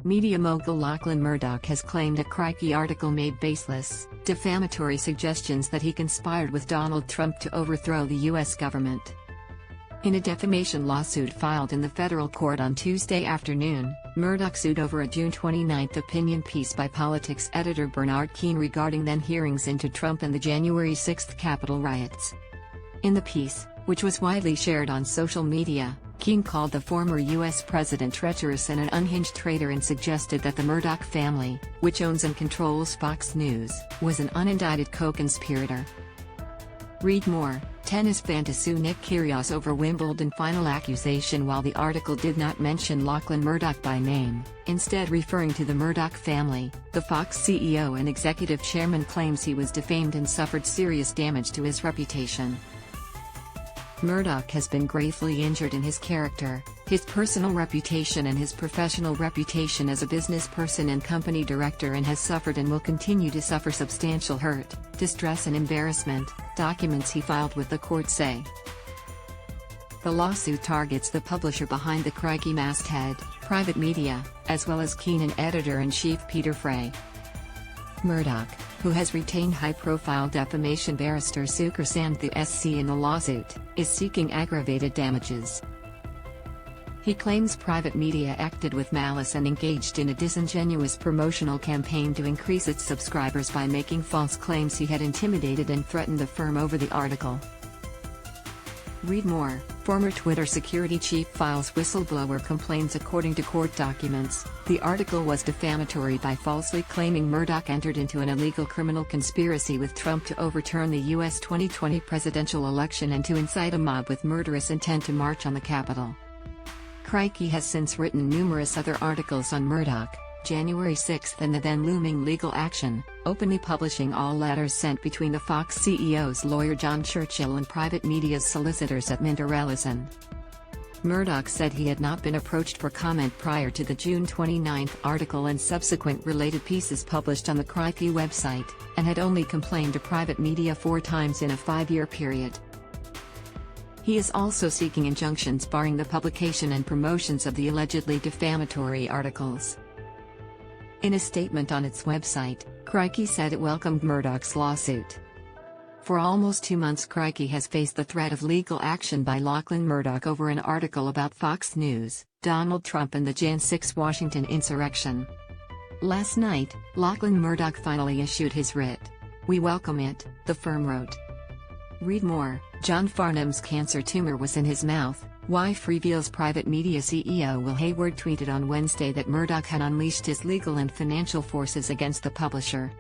Media mogul Lachlan Murdoch has claimed a Crikey article made baseless, defamatory suggestions that he conspired with Donald Trump to overthrow the U.S. government. In a defamation lawsuit filed in the federal court on Tuesday afternoon, Murdoch sued over a June 29 opinion piece by politics editor Bernard Keane regarding then hearings into Trump and the January 6 Capitol riots. In the piece, which was widely shared on social media, Keane called the former U.S. president treacherous and an unhinged traitor and suggested that the Murdoch family, which owns and controls Fox News, was an unindicted co-conspirator. Read more. Tennis fan to sue Nick Kyrgios over Wimbledon final accusation. While the article did not mention Lachlan Murdoch by name, instead referring to the Murdoch family, the Fox CEO and executive chairman claims he was defamed and suffered serious damage to his reputation. Murdoch has been gravely injured in his character, his personal reputation and his professional reputation as a business person and company director, and has suffered and will continue to suffer substantial hurt, distress and embarrassment, documents he filed with the court say. The lawsuit targets the publisher behind the Crikey masthead, Private Media, as well as Keane and editor-in-chief Peter Frey. Murdoch, who has retained high-profile defamation barrister Sukur Sand the SC in the lawsuit, is seeking aggravated damages. He claims Private Media acted with malice and engaged in a disingenuous promotional campaign to increase its subscribers by making false claims. He had intimidated and threatened the firm over the article. Read more. Former Twitter security chief files whistleblower complains. According to court documents, the article was defamatory by falsely claiming Murdoch entered into an illegal criminal conspiracy with Trump to overturn the U.S. 2020 presidential election and to incite a mob with murderous intent to march on the Capitol. Crikey has since written numerous other articles on Murdoch, January 6 and the then-looming legal action, openly publishing all letters sent between the Fox CEO's lawyer John Churchill and Private Media's solicitors at Minter Ellison. Murdoch said he had not been approached for comment prior to the June 29 article and subsequent related pieces published on the Crikey website, and had only complained to Private Media 4 times in a 5-year period. He is also seeking injunctions barring the publication and promotions of the allegedly defamatory articles. In a statement on its website, Crikey said it welcomed Murdoch's lawsuit. For almost 2 months, Crikey has faced the threat of legal action by Lachlan Murdoch over an article about Fox News, Donald Trump and the Jan 6 Washington insurrection. Last night, Lachlan Murdoch finally issued his writ. "We welcome it," the firm wrote. Read more. John Farnham's cancer tumor was in his mouth. Wife reveals Private Media CEO Will Hayward tweeted on Wednesday that Murdoch had unleashed his legal and financial forces against the publisher.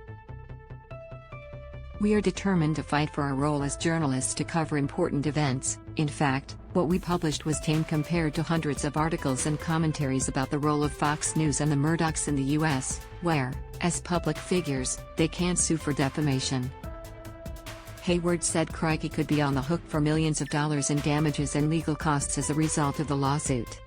"We are determined to fight for our role as journalists to cover important events. In fact, what we published was tame compared to hundreds of articles and commentaries about the role of Fox News and the Murdochs in the U.S., where, as public figures, they can't sue for defamation." Hayward said Crikey could be on the hook for millions of dollars in damages and legal costs as a result of the lawsuit.